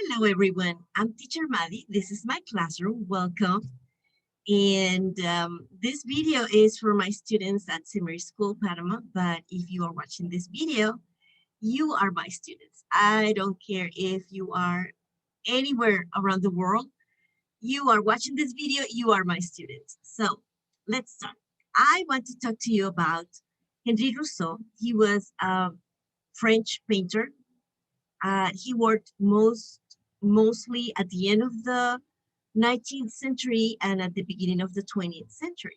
Hello, everyone. I'm Teacher Maddie. This is my classroom. Welcome. And this video is for my students at Simmery School, Panama. But if you are watching this video, you are my students. I don't care if you are anywhere around the world. You are watching this video, you are my students. So let's start. I want to talk to you about Henry Rousseau. He was a French painter. He worked mostly at the end of the 19th century and at the beginning of the 20th century.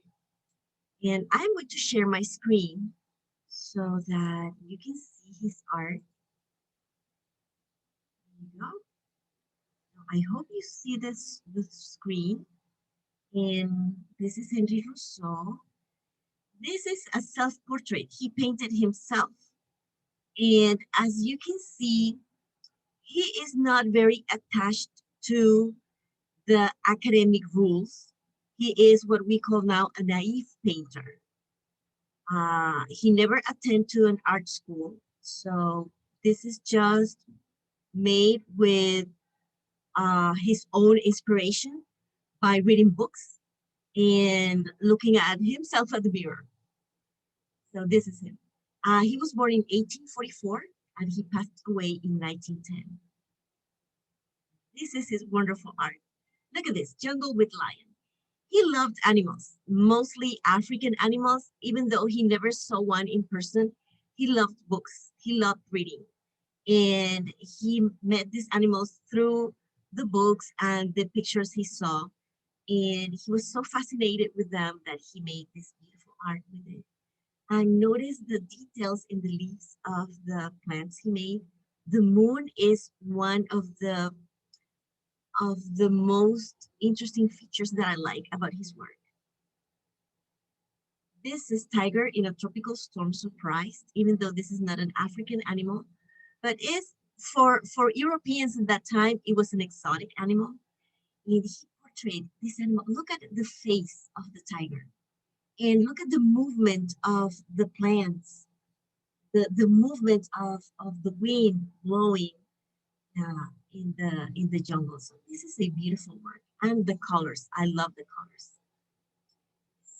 And I'm going to share my screen so that you can see his art. There you go. I hope you see the screen. And this is Henry Rousseau. This is a self-portrait. He painted himself. And as you can see, he is not very attached to the academic rules. He is what we call now a naive painter. He never attended to an art school. So this is just made with his own inspiration by reading books and looking at himself at the mirror. So this is him. He was born in 1844 and he passed away in 1910. This is his wonderful art. Look at this, Jungle with Lion. He loved animals, mostly African animals, even though he never saw one in person. He loved books, he loved reading. And he met these animals through the books and the pictures he saw. And he was so fascinated with them that he made this beautiful art with it. And notice the details in the leaves of the plants he made. The moon is one of the most interesting features that I like about his work. This is tiger in a tropical storm surprised, even though this is not an African animal, but is for Europeans at that time, it was an exotic animal. And he portrayed this animal. Look at the face of the tiger and look at the movement of the plants, the movement of the wind blowing in the jungle. So this is a beautiful work. And the colors, I love the colors.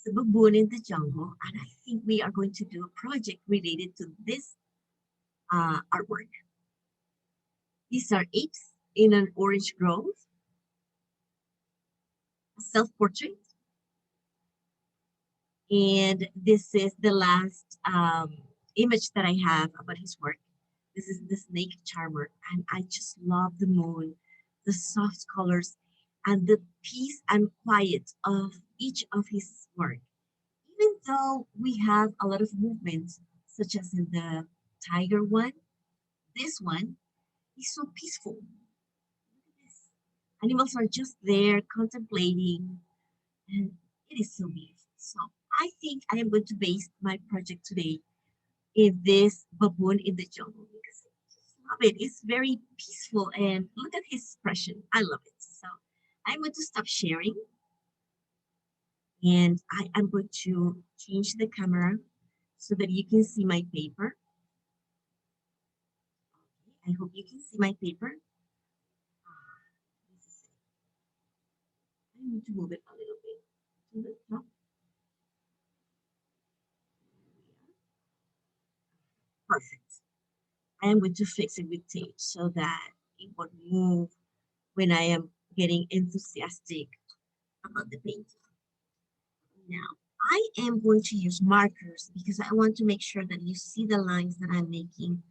The baboon in the jungle, and I think we are going to do a project related to this artwork. These are apes in an orange grove, a self-portrait, and this is the last image that I have about his work. This is the snake charmer, and I just love the moon, the soft colors, and the peace and quiet of each of his work. Even though we have a lot of movements, such as in the tiger one, this one is so peaceful. Look at this. Animals are just there contemplating, and it is so beautiful. So I think I am going to base my project today in this baboon in the jungle because I just love it. It's very peaceful, and look at his expression. I love it. So I'm going to stop sharing, and I am going to change the camera so that you can see my paper. I hope you can see my paper. This is it. I need to move it a little bit to the top. Perfect. I am going to fix it with tape so that it won't move when I am getting enthusiastic about the painting. Now, I am going to use markers because I want to make sure that you see the lines that I'm making,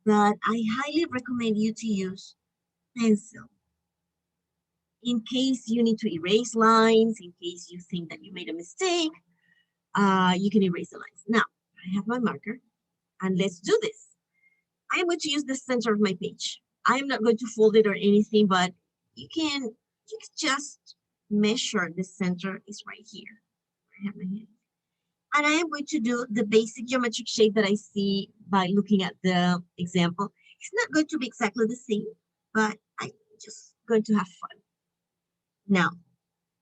but I highly recommend you to use pencil. In case you need to erase lines, in case you think that you made a mistake, you can erase the lines. Now, I have my marker, and let's do this. I am going to use the center of my page. I am not going to fold it or anything, but you can just measure the center is right here. I have my hand. And I am going to do the basic geometric shape that I see by looking at the example. It's not going to be exactly the same, but I'm just going to have fun. Now,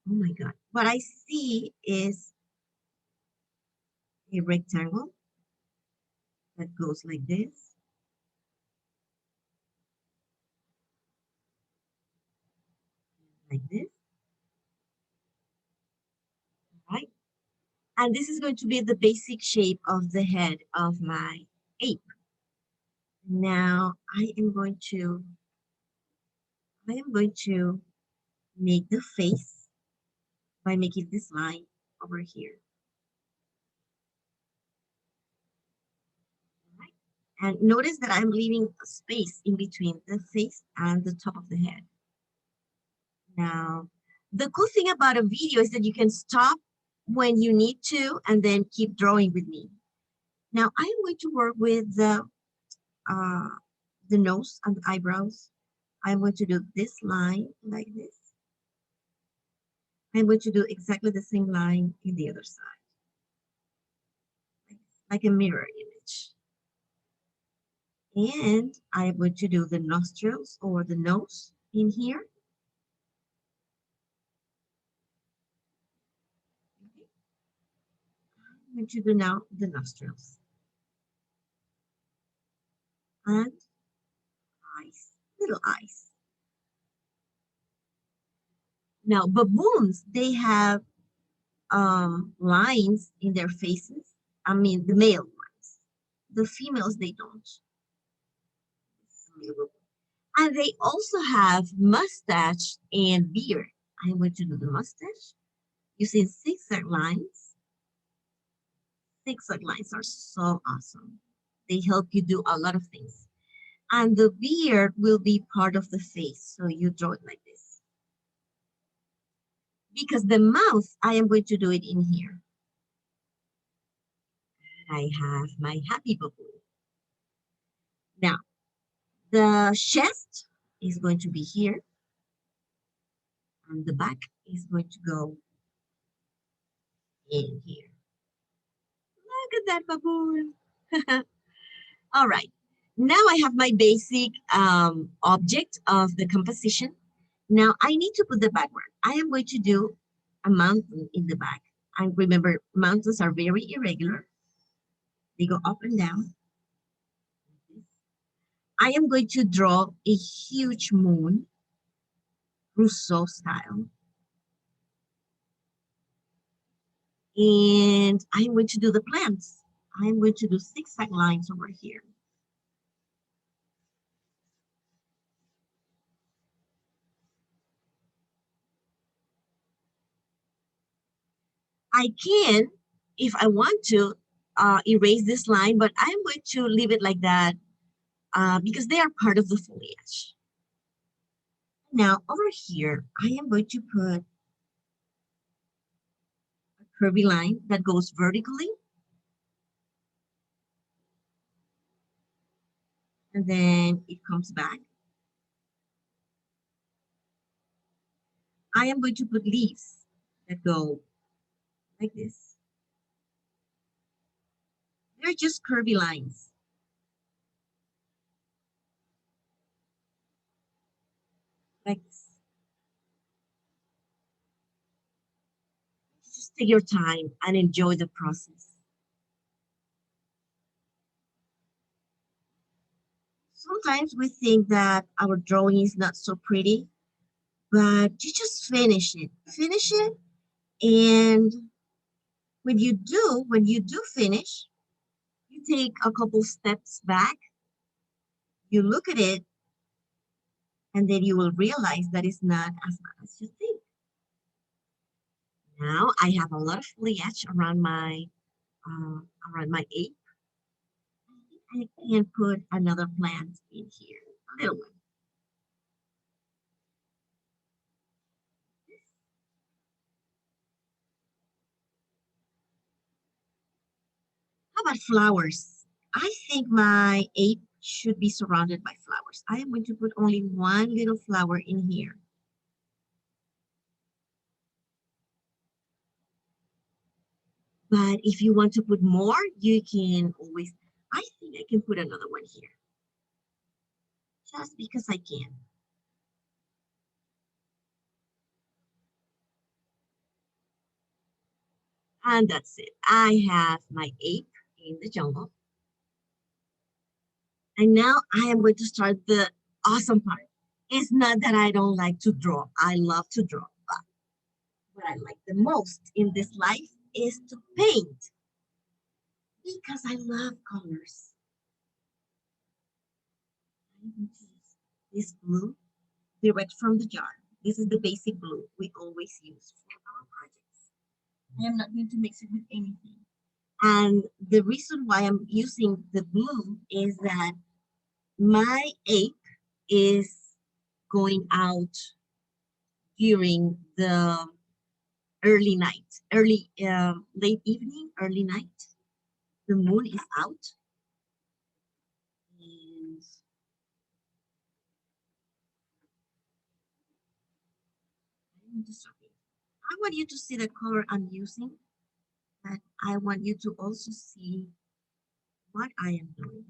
oh my God, what I see is a rectangle that goes like this. like this, right? And this is going to be the basic shape of the head of my ape. Now I am going to make the face by making this line over here. Right? And notice that I'm leaving a space in between the face and the top of the head. Now, the cool thing about a video is that you can stop when you need to and then keep drawing with me. Now, I am going to work with the nose and the eyebrows. I'm going to do this line like this. I'm going to do exactly the same line in the other side, like a mirror image. And I'm going to do the nostrils or the nose in here. I'm going to do now the nostrils. And eyes, little eyes. Now, baboons, they have lines in their faces. I mean, the male ones. The females, they don't. And they also have mustache and beard. I'm going to do the mustache using zigzag lines. Zigzag lines are so awesome. They help you do a lot of things. And the beard will be part of the face. So you draw it like this. Because the mouth, I am going to do it in here. I have my happy baboon. Now, the chest is going to be here. And the back is going to go in here. Look at that baboon. All right. Now I have my basic object of the composition. Now I need to put the background. I am going to do a mountain in the back. And remember, mountains are very irregular. They go up and down. I am going to draw a huge moon, Rousseau style. And I'm going to do the plants. I'm going to do zigzag lines over here. I can, if I want to, erase this line, but I'm going to leave it like that because they are part of the foliage. Now, over here, I am going to put a curvy line that goes vertically. And then it comes back. I am going to put leaves that go like this. They're just curvy lines. Like this. Just take your time and enjoy the process. Sometimes we think that our drawing is not so pretty, but you just finish it. Finish it, and when you do finish, you take a couple steps back, you look at it, and then you will realize that it's not as bad as you think. Now I have a lot of foliage around my ape. I can put another plant in here, a little one. How about flowers? I think my ape should be surrounded by flowers. I am going to put only one little flower in here. But if you want to put more, you can always, I think I can put another one here. Just because I can. And that's it. I have my ape in the jungle. And now I am going to start the awesome part. It's not that I don't like to draw. I love to draw. But what I like the most in this life is to paint because I love colors. I'm going to use this blue direct from the jar. This is the basic blue we always use for our projects. I am not going to mix it with anything. And the reason why I'm using the blue is that my ape is going out during the early night, late evening, early night. The moon is out, and I'm just sorry. I want you to see the color I'm using, but I want you to also see what I am doing.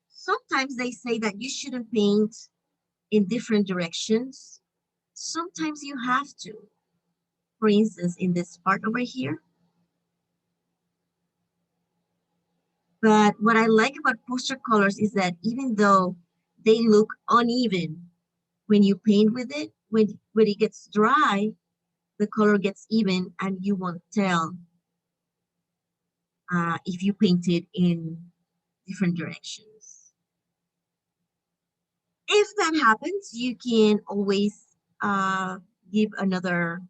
Sometimes they say that you shouldn't paint in different directions. Sometimes you have to. For instance, in this part over here. But what I like about poster colors is that even though they look uneven when you paint with it, when it gets dry, the color gets even and you won't tell if you painted in different directions. If that happens, you can always give another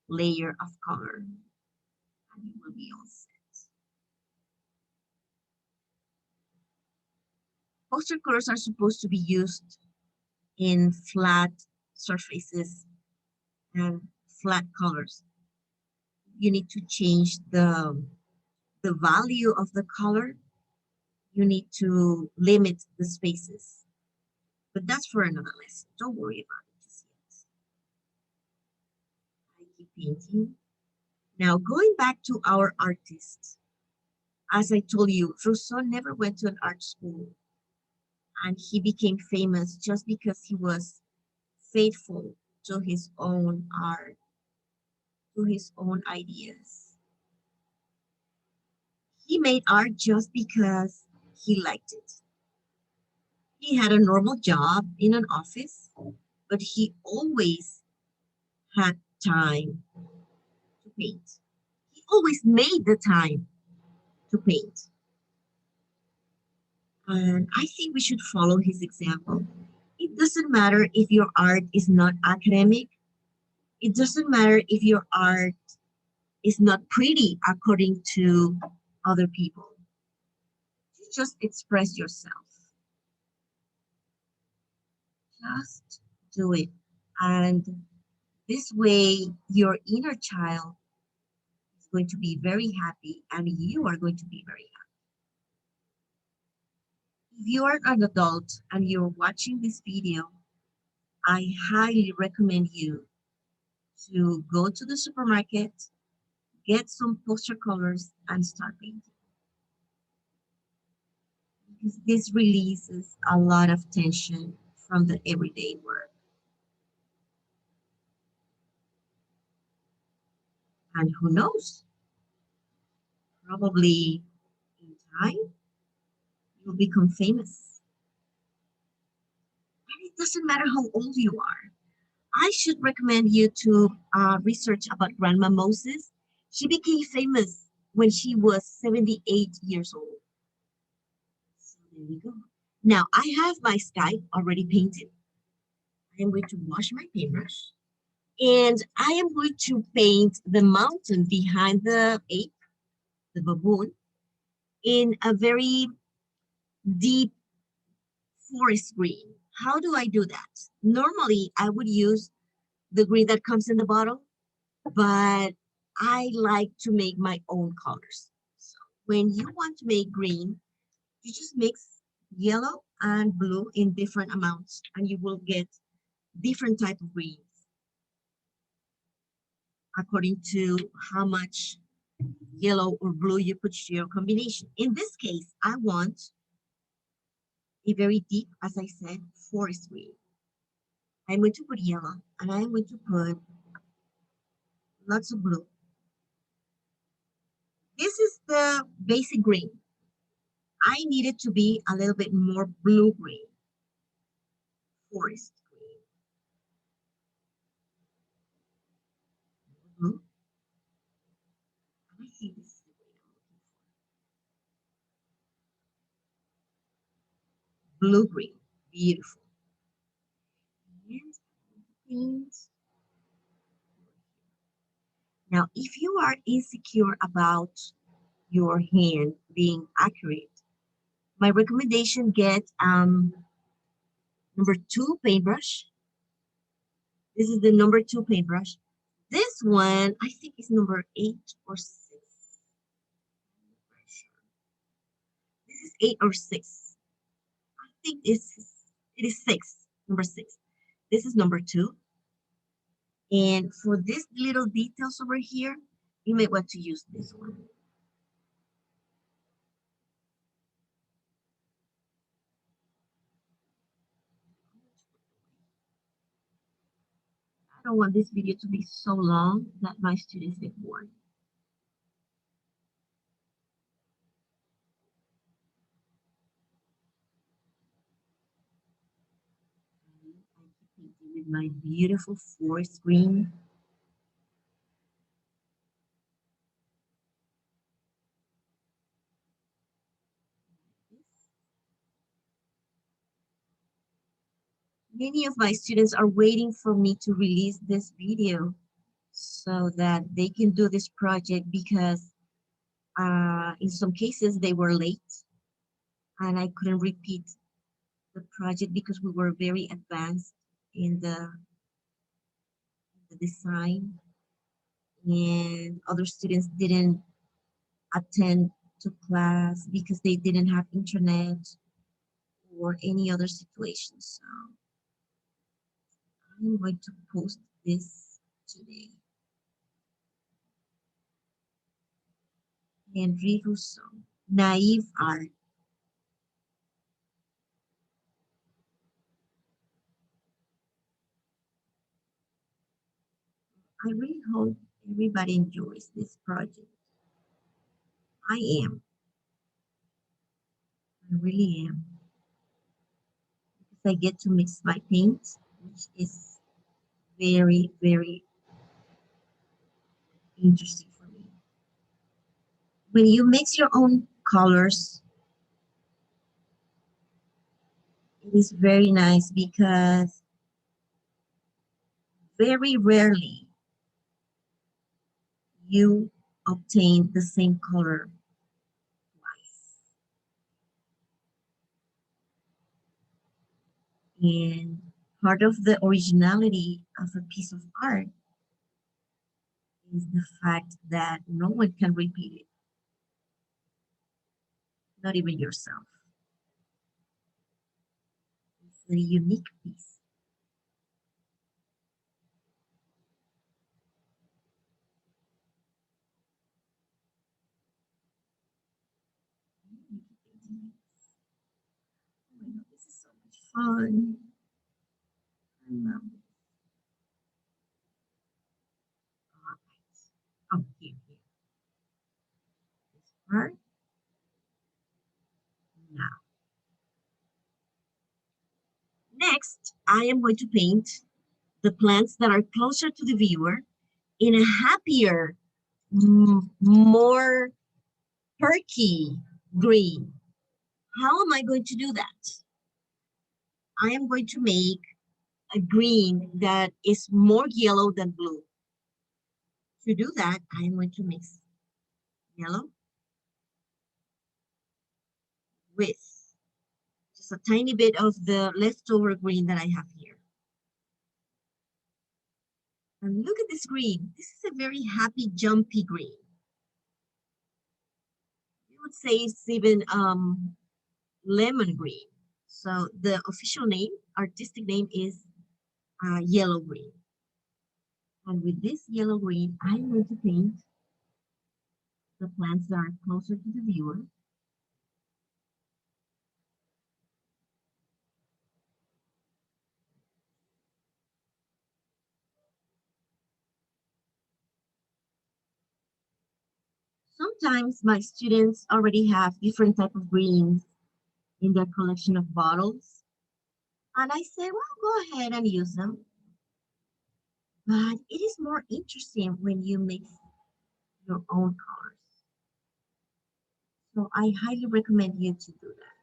layer of color and it will be all set. Poster colors are supposed to be used in flat surfaces and flat colors. You need to change the value of the color. You need to limit the spaces. But that's for another lesson. Don't worry about it just yet. I keep painting. Now, going back to our artist, as I told you, Rousseau never went to an art school and he became famous just because he was faithful to his own art, to his own ideas. He made art just because he liked it. He had a normal job in an office, but he always had time to paint. He always made the time to paint. And I think we should follow his example. It doesn't matter if your art is not academic. It doesn't matter if your art is not pretty according to other people. You just express yourself. Just do it. And this way, your inner child is going to be very happy and you are going to be very happy. If you are an adult and you're watching this video, I highly recommend you to go to the supermarket, get some poster colors and start painting. Because this releases a lot of tension from the everyday work. And who knows, probably in time, you'll become famous. And it doesn't matter how old you are. I should recommend you to research about Grandma Moses. She became famous when she was 78 years old. So there we go. Now I have my sky already painted. I am going to wash my paintbrush and I am going to paint the mountain behind the ape, the baboon, in a very deep forest green. How do I do that? Normally, I would use the green that comes in the bottle, but I like to make my own colors. So when you want to make green, you just mix yellow and blue in different amounts, and you will get different type of greens according to how much yellow or blue you put to your combination. In this case, I want a very deep, as I said, forest green. I'm going to put yellow and I'm going to put lots of blue. This is the basic green. I need it to be a little bit more blue green, forest green. blue-green. Beautiful. And paint. Now, if you are insecure about your hand being accurate, my recommendation, get number 2 paintbrush. This is the number 2 paintbrush. This one, I think, is number 8 or 6. This is 8 or 6. I think it is 6, number 6. This is number 2. And for these little details over here, you may want to use this one. I don't want this video to be so long that my students get bored. I keep painting with my beautiful forest green. Many of my students are waiting for me to release this video so that they can do this project, because in some cases they were late and I couldn't repeat the project because we were very advanced in the design, and other students didn't attend to class because they didn't have internet or any other situation. So I'm going to post this today. Henry Rousseau, Naive Art. I really hope everybody enjoys this project. I am. I really am. Because I get to mix my paint, which is very, very interesting for me. When you mix your own colors, it is very nice because very rarely you obtain the same color twice. And part of the originality of a piece of art is the fact that no one can repeat it, not even yourself. It's a unique piece. Oh my God, this is so much fun. I love it. All right. Oh, here. This part. Now, next, I am going to paint the plants that are closer to the viewer in a happier, more perky green. How am I going to do that? I am going to make a green that is more yellow than blue. To do that, I am going to mix yellow with just a tiny bit of the leftover green that I have here. And look at this green. This is a very happy, jumpy green. You would say it's even lemon green. So the official name, artistic name, is yellow green. And with this yellow green, I'm going to paint the plants that are closer to the viewer. Sometimes my students already have different type of greens in their collection of bottles. And I say, well, go ahead and use them. But it is more interesting when you mix your own colors. So I highly recommend you to do that.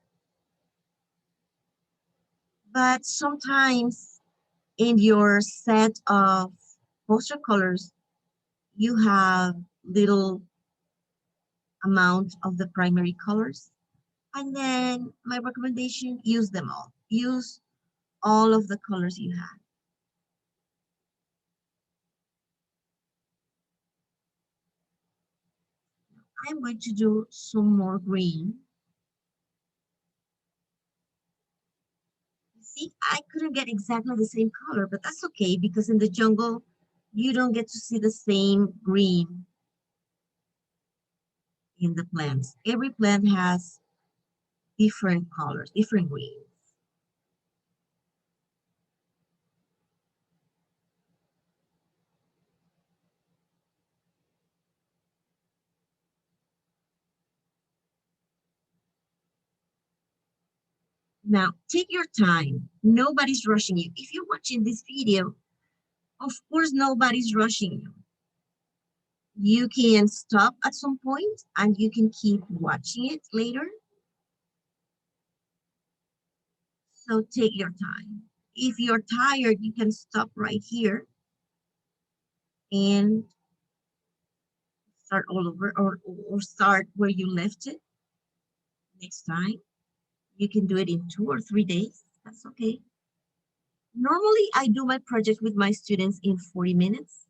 But sometimes in your set of poster colors, you have little amount of the primary colors. And then my recommendation, use them all. Use all of the colors you have. I'm going to do some more green. See, I couldn't get exactly the same color, but that's okay because in the jungle, you don't get to see the same green in the plants. Every plant has different colors, different greens. Now, take your time. Nobody's rushing you. If you're watching this video, of course, nobody's rushing you. You can stop at some point and you can keep watching it later. So take your time. If you're tired, you can stop right here and start all over or start where you left it next time. You can do it in 2 or 3 days. That's okay. Normally, I do my project with my students in 40 minutes,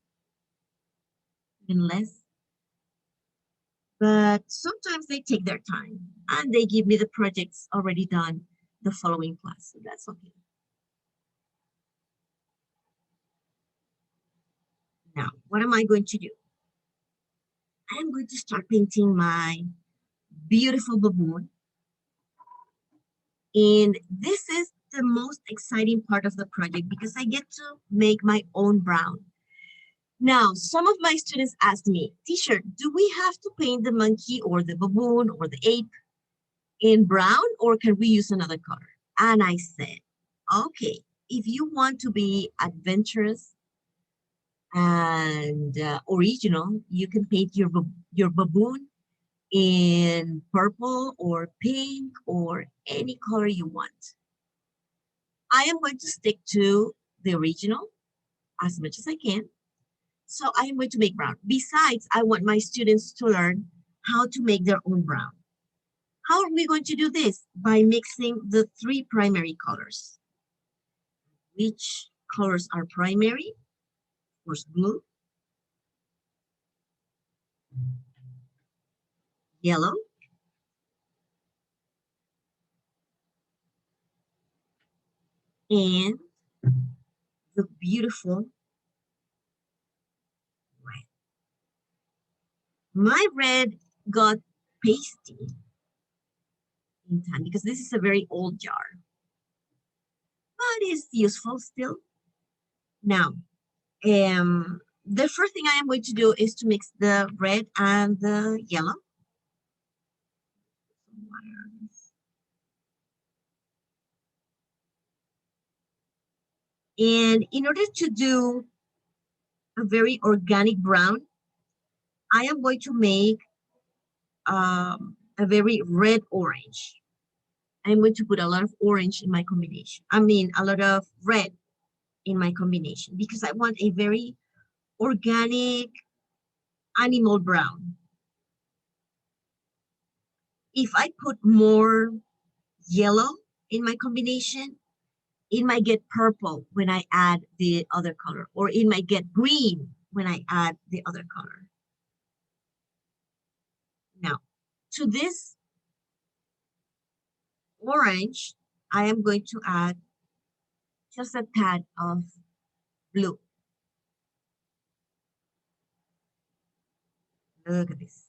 even less. But sometimes they take their time and they give me the projects already done the following class. So that's okay. Now, what am I going to do? I'm going to start painting my beautiful baboon. And this is the most exciting part of the project because I get to make my own brown. Now, some of my students asked me, teacher, do we have to paint the monkey or the baboon or the ape in brown or can we use another color? And I said, okay, if you want to be adventurous and original, you can paint your baboon in purple or pink or any color you want. I am going to stick to the original as much as I can. So I am going to make brown. Besides, I want my students to learn how to make their own brown. How are we going to do this? By mixing the three primary colors. Which colors are primary? Of course, blue, yellow, and the beautiful red. My red got pasty in time because this is a very old jar, but it's useful still. Now, the first thing I am going to do is to mix the red and the yellow. And in order to do a very organic brown, I am going to make a very red orange. I'm going to put a lot of orange in my combination. I mean, a lot of red in my combination because I want a very organic animal brown. If I put more yellow in my combination, it might get purple when I add the other color, or it might get green when I add the other color. Now, to this orange, I am going to add just a tad of blue. Look at this.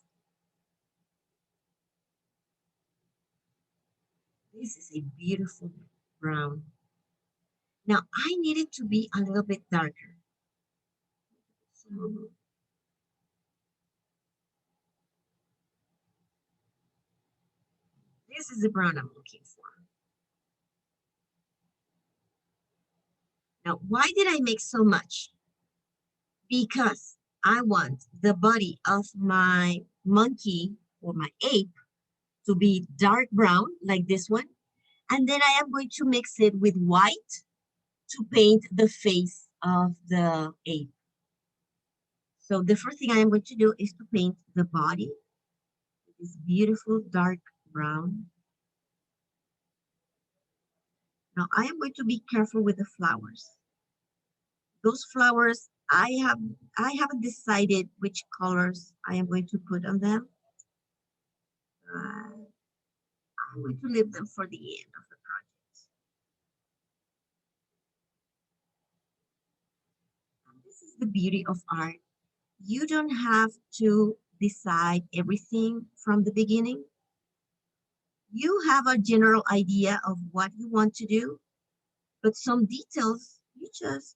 This is a beautiful brown. Now, I need it to be a little bit darker. So, this is the brown I'm looking for. Now, why did I make so much? Because I want the body of my monkey or my ape to be dark brown like this one. And then I am going to mix it with white to paint the face of the ape. So the first thing I am going to do is to paint the body. This beautiful dark brown. Now I am going to be careful with the flowers. Those flowers, I haven't decided which colors I am going to put on them. I'm going to leave them for the end of the project. And this is the beauty of art. You don't have to decide everything from the beginning. You have a general idea of what you want to do, but some details you just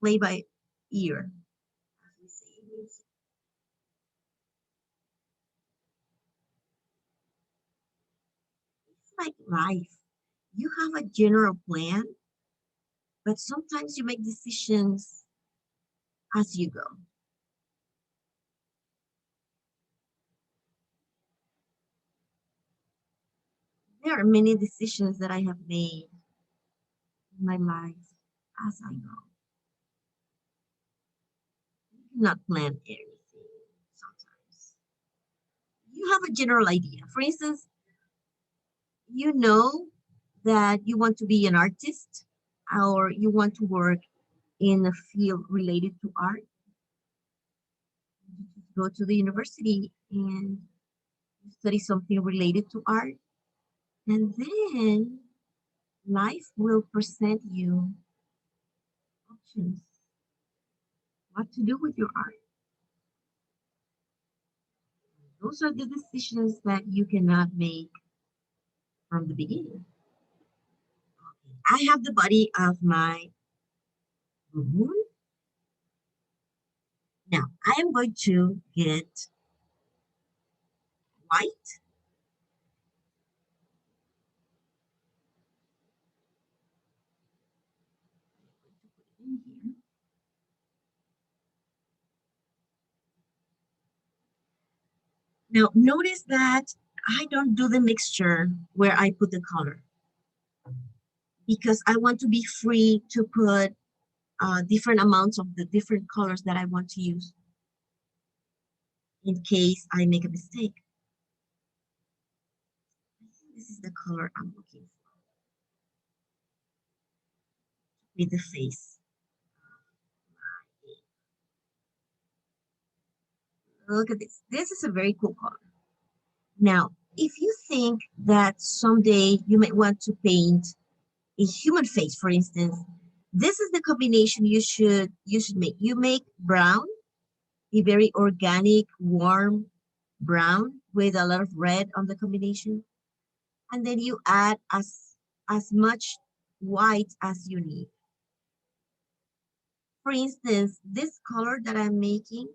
play by ear, as we say in music. It's like life. You have a general plan, but sometimes you make decisions as you go. There are many decisions that I have made in my life as I go. You cannot plan everything sometimes. You have a general idea. For instance, you know that you want to be an artist or you want to work in a field related to art. You go to the university and study something related to art. And then life will present you options, what to do with your art. Those are the decisions that you cannot make from the beginning. I have the body of my balloon. Now I am going to get white. In here. Now notice that I don't do the mixture where I put the color because I want to be free to put different amounts of the different colors that I want to use in case I make a mistake. I think this is the color I'm looking for with the face. Look at this. This is a very cool color. Now, if you think that someday you might want to paint a human face, for instance, this is the combination you should make. You make brown, a very organic, warm brown with a lot of red on the combination, and then you add as much white as you need. For instance, this color that I'm making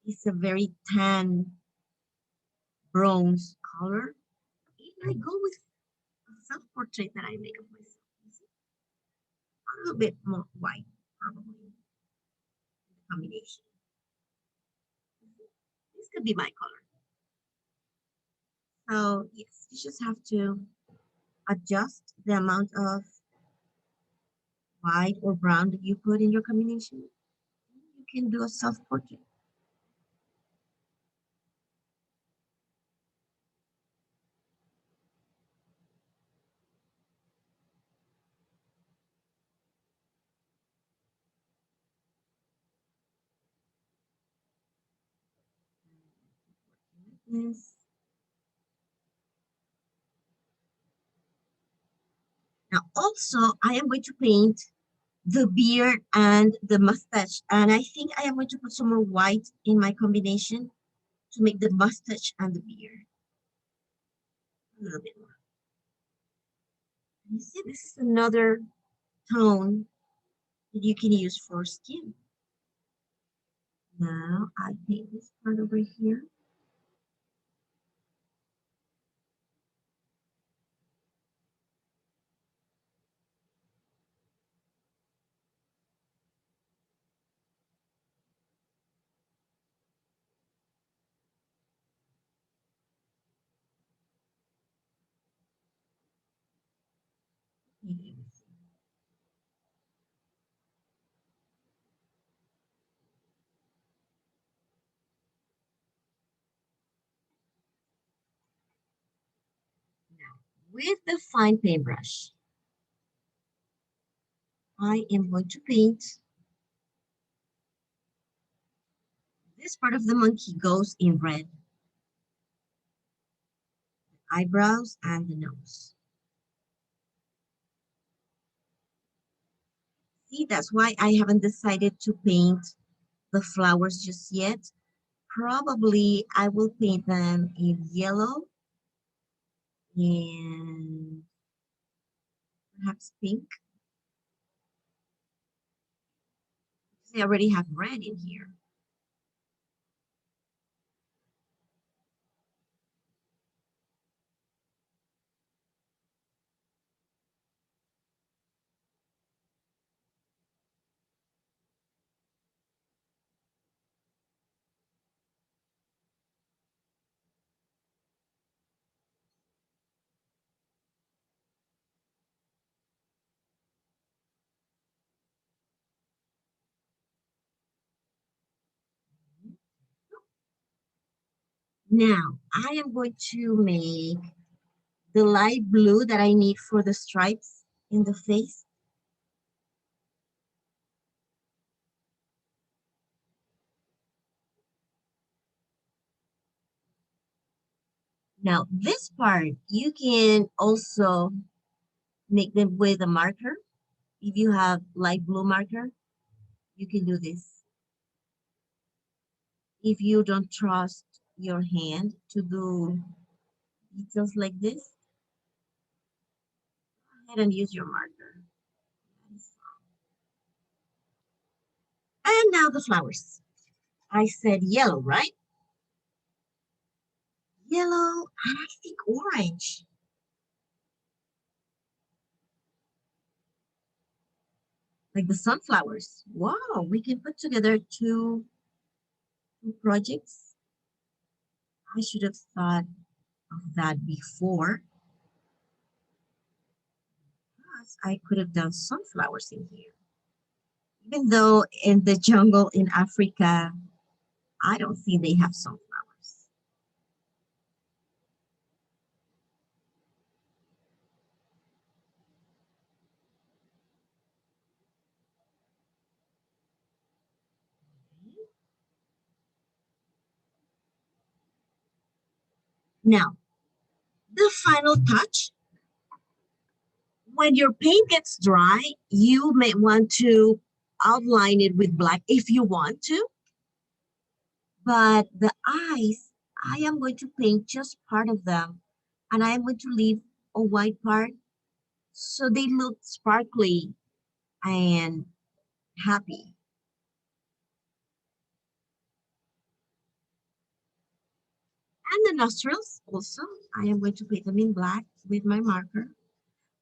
is a very tan bronze color. If I go with a self-portrait that I make of myself, you see, a little bit more white, probably, the combination. This could be my color. So yes, you just have to adjust the amount of white or brown that you put in your combination. You can do a self-portrait. Yes. Now also, I am going to paint the beard and the mustache. And I think I am going to put some more white in my combination to make the mustache and the beard. A little bit more. You see, this is another tone that you can use for skin. Now I paint this part over here. paint everything. Now, with the fine paintbrush, I am going to paint this part of the monkey goes in red, eyebrows and the nose. See, that's why I haven't decided to paint the flowers just yet. Probably I will paint them in yellow and perhaps pink. Because I already have red in here. Now, I am going to make the light blue that I need for the stripes in the face. Now, this part, you can also make them with a marker. If you have light blue marker, you can do this. If you don't trust your hand to do details like this, go ahead and use your marker. And now the flowers. I said yellow, right? Yellow, and I think orange. Like the sunflowers. Wow, we can put together two projects. I should have thought of that before. Yes, I could have done sunflowers in here. Even though in the jungle in Africa, I don't think they have sunflowers. Now, the final touch. When your paint gets dry, you may want to outline it with black if you want to. But the eyes, I am going to paint just part of them. And I am going to leave a white part so they look sparkly and happy. And the nostrils also, I am going to paint them in black with my marker.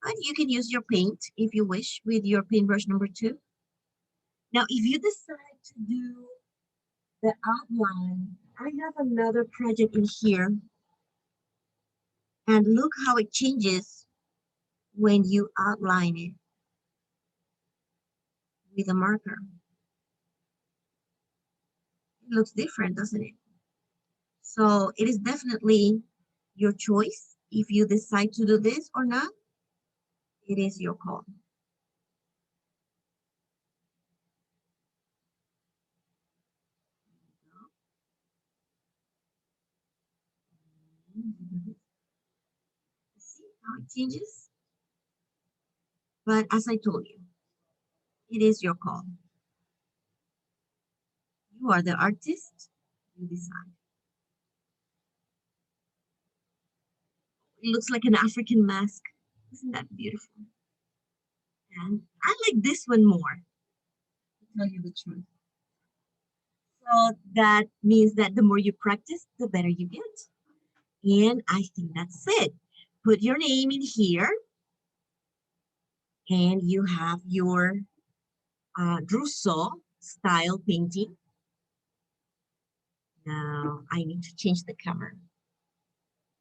But you can use your paint if you wish with your paintbrush number 2. Now, if you decide to do the outline, I have another project in here. And look how it changes when you outline it with a marker. It looks different, doesn't it? So it is definitely your choice. If you decide to do this or not, it is your call. See how it changes? But as I told you, it is your call. You are the artist. You decide. It looks like an African mask. Isn't that beautiful? And I like this one more, to tell you the truth. So that means that the more you practice, the better you get. And I think that's it. Put your name in here, and you have your Rousseau style painting. Now I need to change the camera.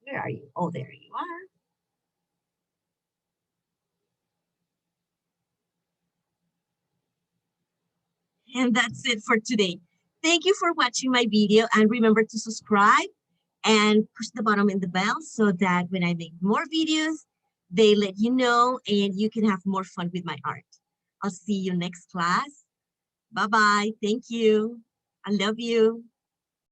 Where are you? Oh, there you are. And that's it for today. Thank you for watching my video, and remember to subscribe and push the button in the bell so that when I make more videos, they let you know and you can have more fun with my art. I'll see you next class. Bye-bye. Thank you. I love you.